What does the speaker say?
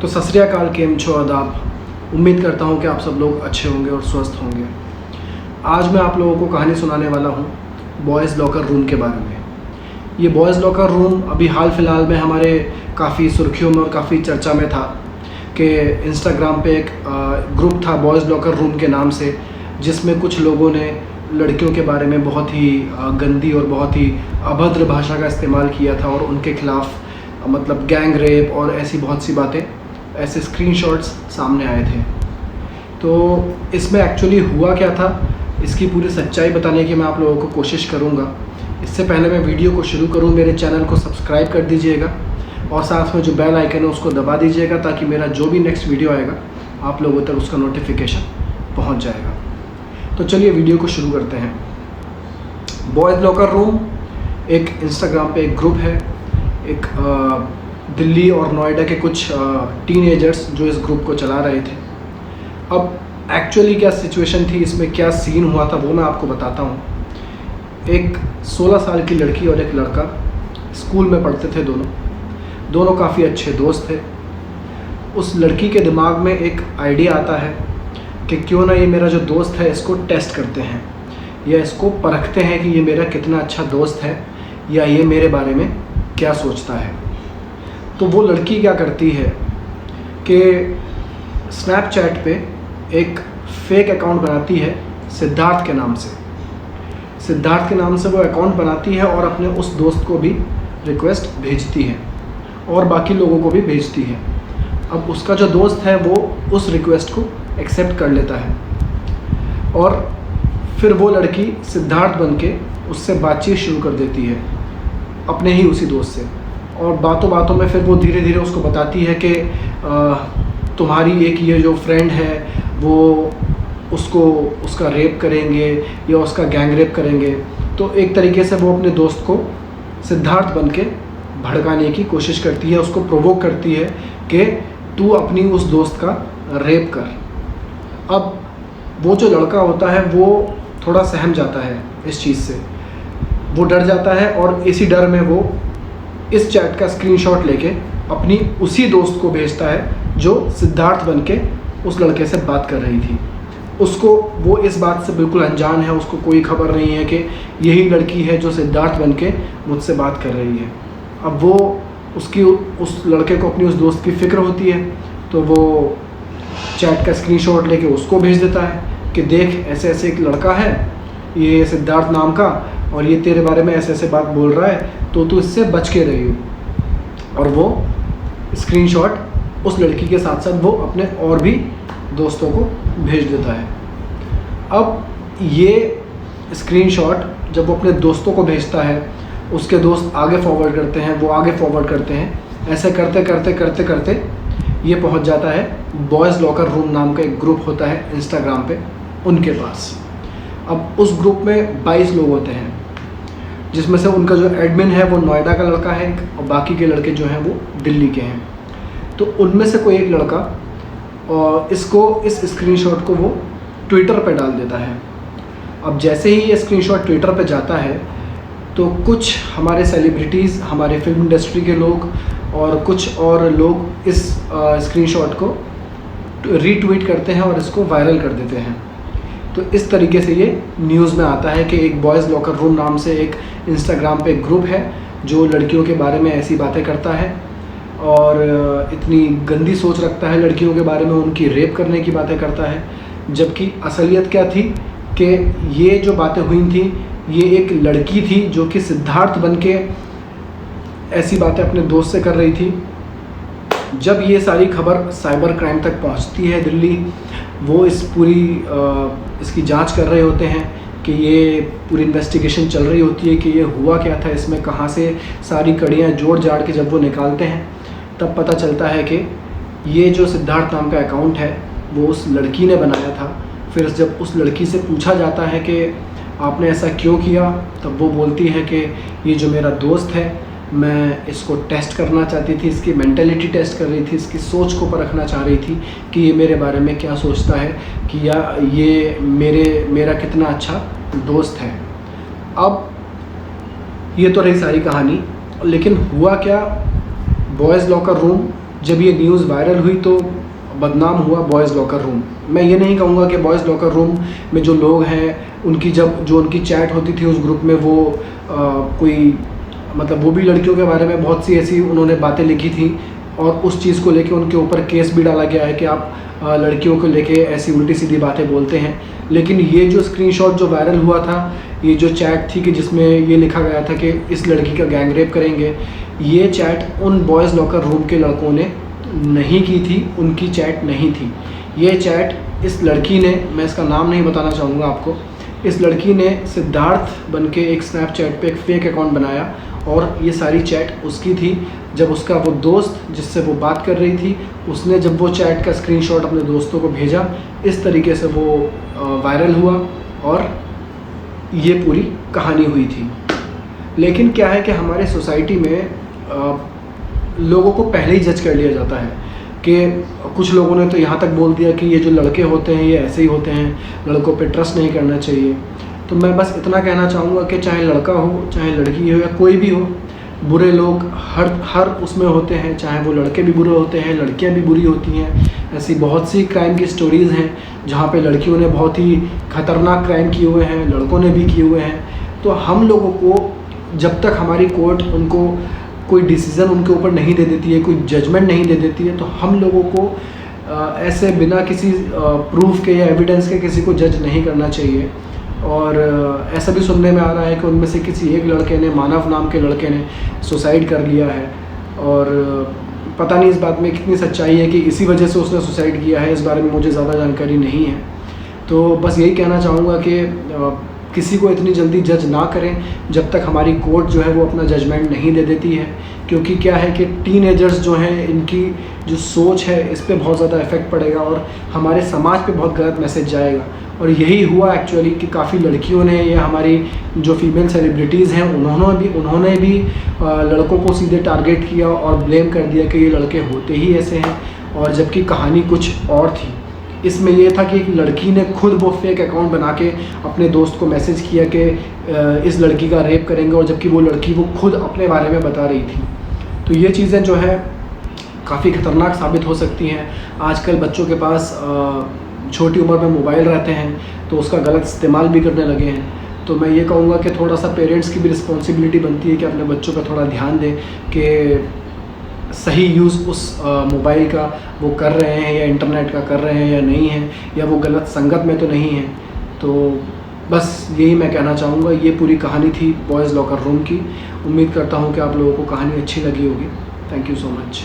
तो सत श्री अकाल, केम छो, आदाब। उम्मीद करता हूँ कि आप सब लोग अच्छे होंगे और स्वस्थ होंगे। आज मैं आप लोगों को कहानी सुनाने वाला हूँ बॉयज़ लॉकर रूम के बारे में। ये बॉयज़ लॉकर रूम अभी हाल फिलहाल में हमारे काफ़ी सुर्खियों में और काफ़ी चर्चा में था कि इंस्टाग्राम पे एक ग्रुप था बॉयज़ लॉकर रूम के नाम से, जिसमें कुछ लोगों ने लड़कियों के बारे में बहुत ही गंदी और बहुत ही अभद्र भाषा का इस्तेमाल किया था और उनके खिलाफ़ मतलब गैंग रेप और ऐसी बहुत सी बातें, ऐसे स्क्रीनशॉट्स सामने आए थे। तो इसमें एक्चुअली हुआ क्या था, इसकी पूरी सच्चाई बताने की मैं आप लोगों को कोशिश करूँगा। इससे पहले मैं वीडियो को शुरू करूँ, मेरे चैनल को सब्सक्राइब कर दीजिएगा और साथ में जो बेल आइकन है उसको दबा दीजिएगा, ताकि मेरा जो भी नेक्स्ट वीडियो आएगा आप लोगों तक उसका नोटिफिकेशन पहुँच जाएगा। तो चलिए वीडियो को शुरू करते हैं। बॉयज़ लॉकर रूम एक इंस्टाग्राम पे एक ग्रुप है। एक दिल्ली और नोएडा के कुछ टीनेजर्स जो इस ग्रुप को चला रहे थे। अब एक्चुअली क्या सिचुएशन थी, इसमें क्या सीन हुआ था, वो मैं आपको बताता हूँ। एक 16 साल की लड़की और एक लड़का स्कूल में पढ़ते थे। दोनों काफ़ी अच्छे दोस्त थे। उस लड़की के दिमाग में एक आइडिया आता है कि क्यों ना ये मेरा जो दोस्त है इसको टेस्ट करते हैं, या इसको परखते हैं कि ये मेरा कितना अच्छा दोस्त है या ये मेरे बारे में क्या सोचता है। तो वो लड़की क्या करती है कि स्नैपचैट पे एक फ़ेक अकाउंट बनाती है सिद्धार्थ के नाम से। सिद्धार्थ के नाम से वो अकाउंट बनाती है और अपने उस दोस्त को भी रिक्वेस्ट भेजती है और बाकी लोगों को भी भेजती है। अब उसका जो दोस्त है वो उस रिक्वेस्ट को एक्सेप्ट कर लेता है और फिर वो लड़की सिद्धार्थ बन के उससे बातचीत शुरू कर देती है अपने ही उसी दोस्त से। और बातों बातों में फिर वो धीरे धीरे उसको बताती है कि तुम्हारी एक ये जो फ्रेंड है वो उसको उसका रेप करेंगे या उसका गैंग रेप करेंगे। तो एक तरीके से वो अपने दोस्त को सिद्धार्थ बन के भड़काने की कोशिश करती है, उसको प्रोवोक करती है कि तू अपनी उस दोस्त का रेप कर। अब वो जो लड़का होता है वो थोड़ा सहम जाता है इस चीज़ से, वो डर जाता है और इसी डर में वो इस चैट का स्क्रीनशॉट लेके अपनी उसी दोस्त को भेजता है जो सिद्धार्थ बन के उस लड़के से बात कर रही थी। उसको वो इस बात से बिल्कुल अनजान है, उसको कोई खबर नहीं है कि यही लड़की है जो सिद्धार्थ बन के मुझसे बात कर रही है। अब वो उस लड़के को अपनी उस दोस्त की फ़िक्र होती है, तो वो चैट का स्क्रीनशॉट लेके उसको भेज देता है कि देख ऐसे ऐसे एक लड़का है ये सिद्धार्थ नाम का, और ये तेरे बारे में ऐसे ऐसे बात बोल रहा है, तो तू इससे बच के रही हो। और वो स्क्रीनशॉट उस लड़की के साथ साथ वो अपने और भी दोस्तों को भेज देता है। अब ये स्क्रीनशॉट जब वो अपने दोस्तों को भेजता है, उसके दोस्त आगे फॉरवर्ड करते हैं, वो आगे फॉरवर्ड करते हैं, ऐसे करते करते करते करते ये पहुंच जाता है बॉयज़ लॉकर रूम नाम का एक ग्रुप होता है इंस्टाग्राम पे, उनके पास। अब उस ग्रुप में 22 लोग होते हैं, जिसमें से उनका जो एडमिन है वो नोएडा का लड़का है और बाकी के लड़के जो हैं वो दिल्ली के हैं। तो उनमें से कोई एक लड़का और इस स्क्रीनशॉट को वो ट्विटर पे डाल देता है। अब जैसे ही ये स्क्रीनशॉट ट्विटर पे जाता है तो कुछ हमारे सेलिब्रिटीज़, हमारे फिल्म इंडस्ट्री के लोग और कुछ और लोग इस स्क्रीनशॉट को रीट्वीट करते हैं और इसको वायरल कर देते हैं। तो इस तरीके से ये न्यूज़ में आता है कि एक बॉयज़ लॉकर रूम नाम से एक इंस्टाग्राम पे एक ग्रुप है जो लड़कियों के बारे में ऐसी बातें करता है और इतनी गंदी सोच रखता है लड़कियों के बारे में, उनकी रेप करने की बातें करता है। जबकि असलियत क्या थी कि ये जो बातें हुई थी, ये एक लड़की थी जो कि सिद्धार्थ बन के ऐसी बातें अपने दोस्त से कर रही थी। जब ये सारी खबर साइबर क्राइम तक पहुंचती है दिल्ली, वो इसकी जांच कर रहे होते हैं कि ये पूरी इन्वेस्टिगेशन चल रही होती है कि ये हुआ क्या था, इसमें कहाँ से सारी कड़ियाँ जोड़ जाड़ के जब वो निकालते हैं तब पता चलता है कि ये जो सिद्धार्थ नाम का अकाउंट है वो उस लड़की ने बनाया था। फिर जब उस लड़की से पूछा जाता है कि आपने ऐसा क्यों किया, तब वो बोलती है कि ये जो मेरा दोस्त है, मैं इसको टेस्ट करना चाहती थी, इसकी मेंटालिटी टेस्ट कर रही थी, इसकी सोच को परखना चाह रही थी कि ये मेरे बारे में क्या सोचता है, कि या ये मेरा कितना अच्छा दोस्त है। अब ये तो रही सारी कहानी, लेकिन हुआ क्या, बॉयज़ लॉकर रूम जब ये न्यूज़ वायरल हुई तो बदनाम हुआ बॉयज़ लॉकर रूम। मैं ये नहीं कहूँगा कि बॉयज़ लॉकर रूम में जो लोग हैं उनकी जो उनकी चैट होती थी उस ग्रुप में वो कोई मतलब वो भी लड़कियों के बारे में बहुत सी ऐसी उन्होंने बातें लिखी थी और उस चीज़ को लेके उनके ऊपर केस भी डाला गया है कि आप लड़कियों को लेके ऐसी उल्टी सीधी बातें बोलते हैं। लेकिन ये जो स्क्रीनशॉट जो वायरल हुआ था, ये जो चैट थी कि जिसमें ये लिखा गया था कि इस लड़की का गैंग रेप करेंगे, ये चैट उन बॉयज़ लॉकर रूम के लड़कों ने नहीं की थी, उनकी चैट नहीं थी। ये चैट इस लड़की ने, मैं इसका नाम नहीं बताना चाहूँगा आपको, इस लड़की ने सिद्धार्थ बन के एक स्नैपचैट पे एक फ़ेक अकाउंट बनाया और ये सारी चैट उसकी थी। जब उसका वो दोस्त जिससे वो बात कर रही थी, उसने जब वो चैट का स्क्रीनशॉट अपने दोस्तों को भेजा, इस तरीके से वो वायरल हुआ और ये पूरी कहानी हुई थी। लेकिन क्या है कि हमारे सोसाइटी में लोगों को पहले ही जज कर लिया जाता है कि कुछ लोगों ने तो यहाँ तक बोल दिया कि ये जो लड़के होते हैं ये ऐसे ही होते हैं, लड़कों पे ट्रस्ट नहीं करना चाहिए। तो मैं बस इतना कहना चाहूँगा कि चाहे लड़का हो, चाहे लड़की हो या कोई भी हो, बुरे लोग हर उसमें होते हैं, चाहे वो लड़के भी बुरे होते हैं, लड़कियां भी बुरी होती हैं। ऐसी बहुत सी क्राइम की स्टोरीज़ हैं जहाँ पे लड़कियों ने बहुत ही खतरनाक क्राइम किए हुए हैं, लड़कों ने भी किए हुए हैं। तो हम लोगों को जब तक हमारी कोर्ट उनको कोई डिसीज़न उनके ऊपर नहीं दे देती है, कोई जजमेंट नहीं दे देती है, तो हम लोगों को ऐसे बिना किसी प्रूफ के या एविडेंस के किसी को जज नहीं करना चाहिए। और ऐसा भी सुनने में आ रहा है कि उनमें से किसी एक लड़के ने, मानव नाम के लड़के ने सुसाइड कर लिया है और पता नहीं इस बात में कितनी सच्चाई है कि इसी वजह से उसने सुसाइड किया है, इस बारे में मुझे ज़्यादा जानकारी नहीं है। तो बस यही कहना चाहूँगा कि किसी को इतनी जल्दी जज ना करें जब तक हमारी कोर्ट जो है वो अपना जजमेंट नहीं दे देती है, क्योंकि क्या है कि टीनेजर्स जो हैं इनकी जो सोच है इस पे बहुत ज़्यादा इफ़ेक्ट पड़ेगा और हमारे समाज पे बहुत गलत मैसेज जाएगा। और यही हुआ एक्चुअली कि काफ़ी लड़कियों ने या हमारी जो फीमेल सेलिब्रिटीज़ हैं उन्होंने भी लड़कों को सीधे टारगेट किया और ब्लेम कर दिया कि ये लड़के होते ही ऐसे हैं, और जबकि कहानी कुछ और थी। इसमें यह था कि एक लड़की ने खुद वो फेक अकाउंट बना के अपने दोस्त को मैसेज किया कि इस लड़की का रेप करेंगे, और जबकि वो लड़की वो खुद अपने बारे में बता रही थी। तो ये चीज़ें जो है काफ़ी ख़तरनाक साबित हो सकती हैं। आजकल बच्चों के पास छोटी उम्र में मोबाइल रहते हैं तो उसका गलत इस्तेमाल भी करने लगे हैं। तो मैं ये कहूँगा कि थोड़ा सा पेरेंट्स की भी रिस्पॉन्सिबिलिटी बनती है कि अपने बच्चों पर थोड़ा ध्यान दें कि सही यूज़ उस मोबाइल का वो कर रहे हैं या इंटरनेट का कर रहे हैं या नहीं है, या वो गलत संगत में तो नहीं है। तो बस यही मैं कहना चाहूँगा। ये पूरी कहानी थी बॉयज़ लॉकर रूम की। उम्मीद करता हूँ कि आप लोगों को कहानी अच्छी लगी होगी। Thank you so much.